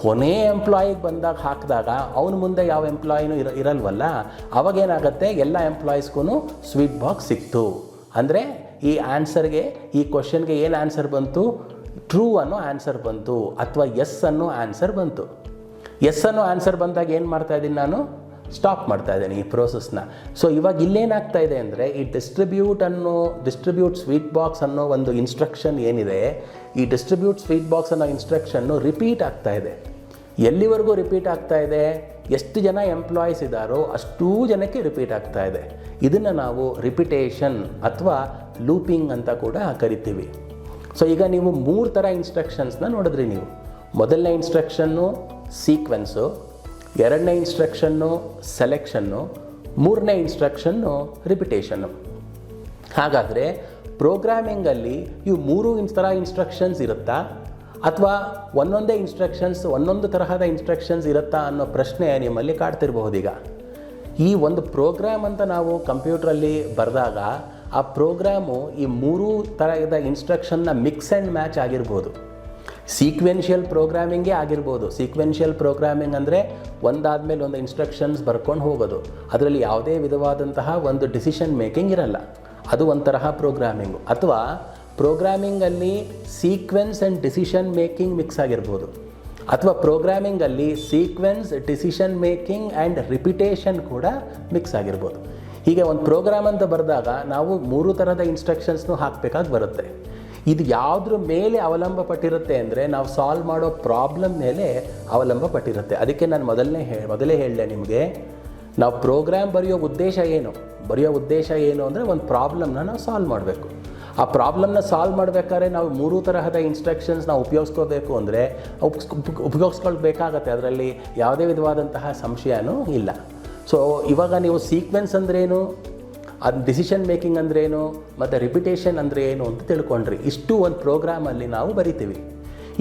Speaker 1: ಕೊನೆ ಎಂಪ್ಲಾಯಿಗೆ ಬಂದಾಗ ಹಾಕಿದಾಗ ಅವನ ಮುಂದೆ ಯಾವ ಎಂಪ್ಲಾಯಿನೂ ಇರಲ್ವಲ್ಲ, ಅವಾಗೇನಾಗುತ್ತೆ, ಎಲ್ಲ ಎಂಪ್ಲಾಯೀಸ್ಗೂ ಸ್ವೀಟ್ ಬಾಕ್ಸ್ ಸಿಕ್ತು. ಅಂದರೆ ಈ ಆನ್ಸರ್ಗೆ, ಈ ಕ್ವಶನ್ಗೆ ಏನು ಆನ್ಸರ್ ಬಂತು, ಟ್ರೂ ಅನ್ನೋ ಆನ್ಸರ್ ಬಂತು ಅಥವಾ ಎಸ್ ಅನ್ನೋ ಆನ್ಸರ್ ಬಂತು. ಎಸ್ ಅನ್ನೋ ಆನ್ಸರ್ ಬಂದಾಗ ಏನು ಮಾಡ್ತಾ ಇದ್ದೀನಿ, ನಾನು ಸ್ಟಾಪ್ ಮಾಡ್ತಾ ಇದ್ದೀನಿ ಈ ಪ್ರೋಸೆಸ್ನ. ಸೊ ಇವಾಗ ಇಲ್ಲೇನಾಗ್ತಾ ಇದೆ ಅಂದರೆ ಈ ಡಿಸ್ಟ್ರಿಬ್ಯೂಟ್ ಸ್ವೀಟ್ ಬಾಕ್ಸ್ ಅನ್ನೋ ಒಂದು ಇನ್ಸ್ಟ್ರಕ್ಷನ್ ಏನಿದೆ, ಈ ಡಿಸ್ಟ್ರಿಬ್ಯೂಟ್ ಸ್ವೀಟ್ ಬಾಕ್ಸ್ ಅನ್ನೋ ಇನ್ಸ್ಟ್ರಕ್ಷನ್ನು ರಿಪೀಟ್ ಆಗ್ತಾ ಇದೆ. ಎಲ್ಲಿವರೆಗೂ ರಿಪೀಟ್ ಆಗ್ತಾ ಇದೆ, ಎಷ್ಟು ಜನ ಎಂಪ್ಲಾಯೀಸ್ ಇದ್ದಾರೋ ಅಷ್ಟೂ ಜನಕ್ಕೆ ರಿಪೀಟ್ ಆಗ್ತಾ ಇದೆ. ಇದನ್ನು ನಾವು ರಿಪಿಟೇಷನ್ ಅಥವಾ ಲೂಪಿಂಗ್ ಅಂತ ಕೂಡ ಕರಿತೀವಿ. ಸೊ ಈಗ ನೀವು 3 ಥರ ಇನ್ಸ್ಟ್ರಕ್ಷನ್ಸ್ನ ನೋಡಿದ್ರಿ ನೀವು. ಮೊದಲನೇ ಇನ್ಸ್ಟ್ರಕ್ಷನ್ನು ಸೀಕ್ವೆನ್ಸು, ಎರಡನೇ ಇನ್ಸ್ಟ್ರಕ್ಷನ್ನು ಸೆಲೆಕ್ಷನ್ನು, ಮೂರನೇ ಇನ್ಸ್ಟ್ರಕ್ಷನ್ನು ರಿಪಿಟೇಷನ್ನು. ಹಾಗಾದರೆ ಪ್ರೋಗ್ರಾಮಿಂಗಲ್ಲಿ ಇವು 3 ಥರ ಇನ್ಸ್ಟ್ರಕ್ಷನ್ಸ್ ಇರುತ್ತಾ ಅಥವಾ ಒಂದೊಂದೇ ಇನ್ಸ್ಟ್ರಕ್ಷನ್ಸ್, ಒಂದೊಂದು ತರಹದ ಇನ್ಸ್ಟ್ರಕ್ಷನ್ಸ್ ಇರುತ್ತಾ ಅನ್ನೋ ಪ್ರಶ್ನೆ ನಿಮ್ಮಲ್ಲಿ ಕಾಡ್ತಿರ್ಬಹುದೀಗ. ಈ ಒಂದು ಪ್ರೋಗ್ರಾಮ್ ಅಂತ ನಾವು ಕಂಪ್ಯೂಟ್ರಲ್ಲಿ ಬರೆದಾಗ ಆ ಪ್ರೋಗ್ರಾಮು ಈ 3 ಥರದ ಇನ್ಸ್ಟ್ರಕ್ಷನ್ನ ಮಿಕ್ಸ್ ಆ್ಯಂಡ್ ಮ್ಯಾಚ್ ಆಗಿರ್ಬೋದು. ಸೀಕ್ವೆನ್ಷಿಯಲ್ ಪ್ರೋಗ್ರಾಮಿಂಗೇ ಆಗಿರ್ಬೋದು. ಸೀಕ್ವೆನ್ಷಿಯಲ್ ಪ್ರೋಗ್ರಾಮಿಂಗ್ ಅಂದರೆ ಒಂದಾದಮೇಲೆ ಒಂದು ಇನ್ಸ್ಟ್ರಕ್ಷನ್ಸ್ ಬರ್ಕೊಂಡು ಹೋಗೋದು, ಅದರಲ್ಲಿ ಯಾವುದೇ ವಿಧವಾದಂತಹ ಒಂದು ಡಿಸಿಷನ್ ಮೇಕಿಂಗ್ ಇರಲ್ಲ, ಅದು ಒಂಥರಹ ಪ್ರೋಗ್ರಾಮಿಂಗು. ಅಥವಾ ಪ್ರೋಗ್ರಾಮಿಂಗಲ್ಲಿ sequence and decision making mix ಆಗಿರ್ಬೋದು. ಅಥವಾ ಪ್ರೋಗ್ರಾಮಿಂಗಲ್ಲಿ sequence, decision making and repetition ಕೂಡ ಮಿಕ್ಸ್ ಆಗಿರ್ಬೋದು. ಹೀಗೆ ಒಂದು ಪ್ರೋಗ್ರಾಮ್ ಅಂತ ಬರೆದಾಗ ನಾವು 3 ಥರದ ಇನ್ಸ್ಟ್ರಕ್ಷನ್ಸ್ನು ಹಾಕಬೇಕಾಗಿ ಬರುತ್ತೆ. ಇದು ಯಾವುದ್ರ ಮೇಲೆ ಅವಲಂಬ ಪಟ್ಟಿರುತ್ತೆ ಅಂದರೆ ನಾವು ಸಾಲ್ವ್ ಮಾಡೋ ಪ್ರಾಬ್ಲಮ್ ಮೇಲೆ ಅವಲಂಬ ಪಟ್ಟಿರುತ್ತೆ. ಅದಕ್ಕೆ ನಾನು ಮೊದಲೇ ಹೇಳಿದೆ ನಿಮಗೆ, ನಾವು ಪ್ರೋಗ್ರಾಮ್ ಬರೆಯೋ ಉದ್ದೇಶ ಏನು ಅಂದರೆ ಒಂದು ಪ್ರಾಬ್ಲಮ್ನ ನಾವು ಸಾಲ್ವ್ ಮಾಡಬೇಕು. ಆ ಪ್ರಾಬ್ಲಮ್ನ ಸಾಲ್ವ್ ಮಾಡಬೇಕಾದ್ರೆ ನಾವು 3 ತರಹದ ಇನ್ಸ್ಟ್ರಕ್ಷನ್ಸ್ ನಾವು ಉಪಯೋಗಿಸ್ಕೋಬೇಕು ಅಂದರೆ ಉಪಯೋಗಿಸ್ಕೊಳ್ಬೇಕಾಗತ್ತೆ. ಅದರಲ್ಲಿ ಯಾವುದೇ ವಿಧವಾದಂತಹ ಸಂಶಯನೂ ಇಲ್ಲ. ಸೊ ಇವಾಗ ನೀವು ಸೀಕ್ವೆನ್ಸ್ ಅಂದ್ರೇನು, ಅದು ಡಿಸಿಷನ್ ಮೇಕಿಂಗ್ ಅಂದ್ರೇನು, ಮತ್ತು ರಿಪಿಟೇಷನ್ ಅಂದರೆ ಏನು ಅಂತ ತಿಳ್ಕೊಂಡ್ರಿ. ಇಷ್ಟು ಒಂದು ಪ್ರೋಗ್ರಾಮಲ್ಲಿ ನಾವು ಬರಿತೀವಿ.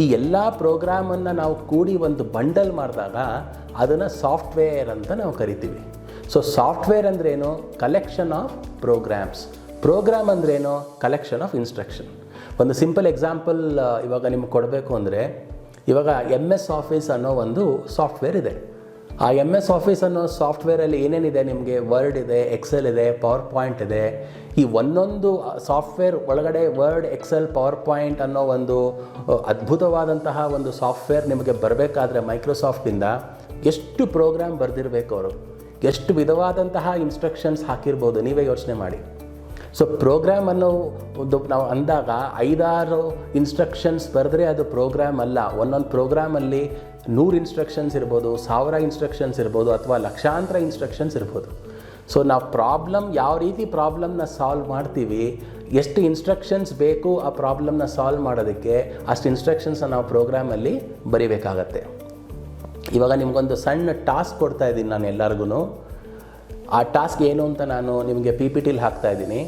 Speaker 1: ಈ ಎಲ್ಲ ಪ್ರೋಗ್ರಾಮನ್ನು ನಾವು ಕೂಡಿ ಒಂದು ಬಂಡಲ್ ಮಾಡಿದಾಗ ಅದನ್ನು ಸಾಫ್ಟ್ವೇರ್ ಅಂತ ನಾವು ಕರಿತೀವಿ. ಸೊ ಸಾಫ್ಟ್ವೇರ್ ಅಂದ್ರೇನು, ಕಲೆಕ್ಷನ್ ಆಫ್ ಪ್ರೋಗ್ರಾಮ್ಸ್. ಪ್ರೋಗ್ರಾಮ್ ಅಂದ್ರೇನು, ಕಲೆಕ್ಷನ್ ಆಫ್ ಇನ್ಸ್ಟ್ರಕ್ಷನ್. ಒಂದು ಸಿಂಪಲ್ ಎಕ್ಸಾಂಪಲ್ ಇವಾಗ ನಿಮ್ಗೆ ಕೊಡಬೇಕು ಅಂದರೆ, ಇವಾಗ MS ಆಫೀಸ್ ಅನ್ನೋ ಒಂದು ಸಾಫ್ಟ್ವೇರ್ ಇದೆ. ಆ MS ಆಫೀಸ್ ಅನ್ನೋ ಸಾಫ್ಟ್ವೇರಲ್ಲಿ ಏನೇನಿದೆ ನಿಮಗೆ, ವರ್ಡ್ ಇದೆ, ಎಕ್ಸೆಲ್ ಇದೆ, ಪವರ್ ಪಾಯಿಂಟ್ ಇದೆ. ಈ ಒಂದೊಂದು ಸಾಫ್ಟ್ವೇರ್ ಒಳಗಡೆ ವರ್ಡ್, ಎಕ್ಸೆಲ್, ಪವರ್ ಪಾಯಿಂಟ್ ಅನ್ನೋ ಒಂದು ಅದ್ಭುತವಾದಂತಹ ಒಂದು ಸಾಫ್ಟ್ವೇರ್ ನಿಮಗೆ ಬರಬೇಕಾದ್ರೆ ಮೈಕ್ರೋಸಾಫ್ಟಿಂದ ಎಷ್ಟು ಪ್ರೋಗ್ರಾಮ್ ಬರೆದಿರಬೇಕು, ಅವರು ಎಷ್ಟು ವಿಧವಾದಂತಹ ಇನ್ಸ್ಟ್ರಕ್ಷನ್ಸ್ ಹಾಕಿರ್ಬೋದು, ನೀವೇ ಯೋಚನೆ ಮಾಡಿ. ಸೊ ಪ್ರೋಗ್ರಾಮ್ ಅನ್ನೋ ಒಂದು ನಾವು ಅಂದಾಗ 5-6 ಇನ್ಸ್ಟ್ರಕ್ಷನ್ಸ್ ಬರೆದ್ರೆ ಅದು ಪ್ರೋಗ್ರಾಮ್ ಅಲ್ಲ. ಒಂದೊಂದು ಪ್ರೋಗ್ರಾಮಲ್ಲಿ 100 ಇನ್ಸ್ಟ್ರಕ್ಷನ್ಸ್ ಇರ್ಬೋದು, 1000 ಇನ್ಸ್ಟ್ರಕ್ಷನ್ಸ್ ಇರ್ಬೋದು, ಅಥವಾ ಲಕ್ಷಾಂತರ ಇನ್ಸ್ಟ್ರಕ್ಷನ್ಸ್ ಇರ್ಬೋದು. ಸೊ ನಾವು ಯಾವ ರೀತಿ ಪ್ರಾಬ್ಲಮ್ನ ಸಾಲ್ವ್ ಮಾಡ್ತೀವಿ, ಎಷ್ಟು ಇನ್ಸ್ಟ್ರಕ್ಷನ್ಸ್ ಬೇಕು ಆ ಪ್ರಾಬ್ಲಮ್ನ ಸಾಲ್ವ್ ಮಾಡೋದಕ್ಕೆ, ಅಷ್ಟು ಇನ್ಸ್ಟ್ರಕ್ಷನ್ಸ್ನ ನಾವು ಪ್ರೋಗ್ರಾಮಲ್ಲಿ ಬರೀಬೇಕಾಗತ್ತೆ. ಇವಾಗ ನಿಮಗೊಂದು ಸಣ್ಣ ಟಾಸ್ಕ್ ಕೊಡ್ತಾ ಇದ್ದೀನಿ ನಾನು ಎಲ್ಲರಿಗೂ. ಆ ಟಾಸ್ಕ್ ಏನು ಅಂತ ನಾನು ನಿಮಗೆ PPTಲಿ ಹಾಕ್ತಾ ಇದ್ದೀನಿ.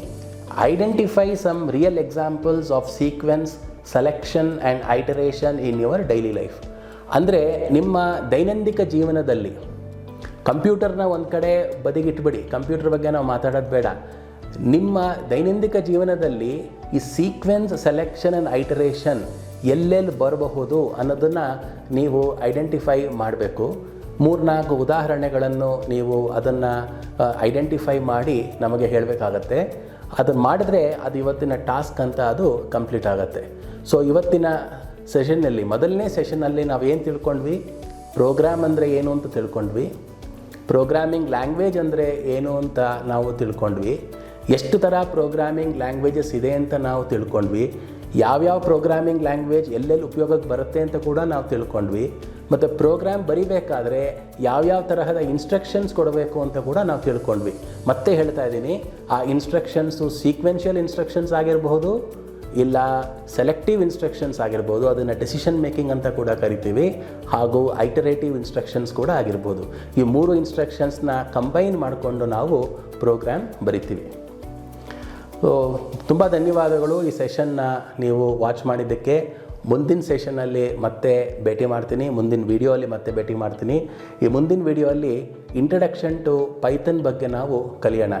Speaker 1: Identify some real examples of sequence, selection and iteration in your daily life. ಅಂದರೆ ನಿಮ್ಮ ದೈನಂದಿನ ಜೀವನದಲ್ಲಿ ಕಂಪ್ಯೂಟರ್ನ ಒಂದು ಕಡೆ ಬದಿಗಿಟ್ಬಿಡಿ, ಕಂಪ್ಯೂಟರ್ ಬಗ್ಗೆ ನಾವು ಮಾತಾಡೋದು ಬೇಡ. ನಿಮ್ಮ ದೈನಂದಿನ ಜೀವನದಲ್ಲಿ ಈ ಸೀಕ್ವೆನ್ಸ್, ಸೆಲೆಕ್ಷನ್ ಆ್ಯಂಡ್ ಐಟರೇಷನ್ ಎಲ್ಲೆಲ್ಲಿ ಬರಬಹುದು ಅನ್ನೋದನ್ನು ನೀವು ಐಡೆಂಟಿಫೈ ಮಾಡಬೇಕು. 3-4 ಉದಾಹರಣೆಗಳನ್ನು ನೀವು ಅದನ್ನು ಐಡೆಂಟಿಫೈ ಮಾಡಿ ನಮಗೆ ಹೇಳಬೇಕಾಗತ್ತೆ. ಅದನ್ನು ಮಾಡಿದ್ರೆ ಅದು ಇವತ್ತಿನ ಟಾಸ್ಕ್ ಅಂತ ಅದು ಕಂಪ್ಲೀಟ್ ಆಗುತ್ತೆ. ಸೊ ಇವತ್ತಿನ ಸೆಷನ್ನಲ್ಲಿ, ಮೊದಲನೇ ಸೆಷನ್ನಲ್ಲಿ ನಾವೇನು ತಿಳ್ಕೊಂಡ್ವಿ, ಪ್ರೋಗ್ರಾಮ್ ಅಂದರೆ ಏನು ಅಂತ ತಿಳ್ಕೊಂಡ್ವಿ, ಪ್ರೋಗ್ರಾಮಿಂಗ್ ಲ್ಯಾಂಗ್ವೇಜ್ ಅಂದರೆ ಏನು ಅಂತ ನಾವು ತಿಳ್ಕೊಂಡ್ವಿ, ಎಷ್ಟು ಥರ ಪ್ರೋಗ್ರಾಮಿಂಗ್ ಲ್ಯಾಂಗ್ವೇಜಸ್ ಇದೆ ಅಂತ ನಾವು ತಿಳ್ಕೊಂಡ್ವಿ, ಯಾವ್ಯಾವ ಪ್ರೋಗ್ರಾಮಿಂಗ್ ಲ್ಯಾಂಗ್ವೇಜ್ ಎಲ್ಲೆಲ್ಲಿ ಉಪಯೋಗಕ್ಕೆ ಬರುತ್ತೆ ಅಂತ ಕೂಡ ನಾವು ತಿಳ್ಕೊಂಡ್ವಿ, ಮತ್ತು ಪ್ರೋಗ್ರಾಮ್ ಬರಿಬೇಕಾದ್ರೆ ಯಾವ್ಯಾವ ತರಹದ ಇನ್ಸ್ಟ್ರಕ್ಷನ್ಸ್ ಕೊಡಬೇಕು ಅಂತ ಕೂಡ ನಾವು ತಿಳ್ಕೊಂಡ್ವಿ. ಮತ್ತೆ ಹೇಳ್ತಾ ಇದ್ದೀನಿ, ಆ ಇನ್ಸ್ಟ್ರಕ್ಷನ್ಸು ಸೀಕ್ವೆನ್ಷಿಯಲ್ ಇನ್ಸ್ಟ್ರಕ್ಷನ್ಸ್ ಆಗಿರಬಹುದು, ಇಲ್ಲ ಸೆಲೆಕ್ಟಿವ್ ಇನ್ಸ್ಟ್ರಕ್ಷನ್ಸ್ ಆಗಿರ್ಬೋದು, ಅದನ್ನು ಡೆಸಿಷನ್ ಮೇಕಿಂಗ್ ಅಂತ ಕೂಡ ಕರಿತೀವಿ, ಹಾಗೂ ಐಟರೇಟಿವ್ ಇನ್ಸ್ಟ್ರಕ್ಷನ್ಸ್ ಕೂಡ ಆಗಿರ್ಬೋದು. ಈ 3 ಇನ್ಸ್ಟ್ರಕ್ಷನ್ಸ್ನ ಕಂಬೈನ್ ಮಾಡಿಕೊಂಡು ನಾವು ಪ್ರೋಗ್ರಾಮ್ ಬರಿತೀವಿ. ತುಂಬ ಧನ್ಯವಾದಗಳು ಈ ಸೆಷನ್ನ ನೀವು ವಾಚ್ ಮಾಡಿದ್ದಕ್ಕೆ. ಮುಂದಿನ ಸೆಷನ್ನಲ್ಲಿ ಮತ್ತೆ ಭೇಟಿ ಮಾಡ್ತೀನಿ, ಮುಂದಿನ ವಿಡಿಯೋಲ್ಲಿ ಮತ್ತೆ ಭೇಟಿ ಮಾಡ್ತೀನಿ. ಈ ಮುಂದಿನ ವಿಡಿಯೋಲ್ಲಿ ಇಂಟ್ರಡಕ್ಷನ್ ಟು ಪೈಥನ್ ಬಗ್ಗೆ ನಾವು ಕಲಿಯೋಣ.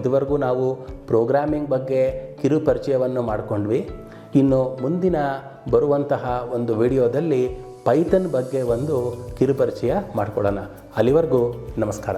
Speaker 1: ಇದುವರೆಗೂ ನಾವು ಪ್ರೋಗ್ರಾಮಿಂಗ್ ಬಗ್ಗೆ ಕಿರು ಪರಿಚಯವನ್ನು ಮಾಡಿಕೊಂಡ್ವಿ. ಇನ್ನು ಮುಂದಿನ ಬರುವಂತಹ ಒಂದು ವಿಡಿಯೋದಲ್ಲಿ ಪೈಥನ್ ಬಗ್ಗೆ ಒಂದು ಕಿರು ಪರಿಚಯ ಮಾಡಿಕೊಳ್ಳೋಣ. ಅಲ್ಲಿವರೆಗೂ ನಮಸ್ಕಾರ.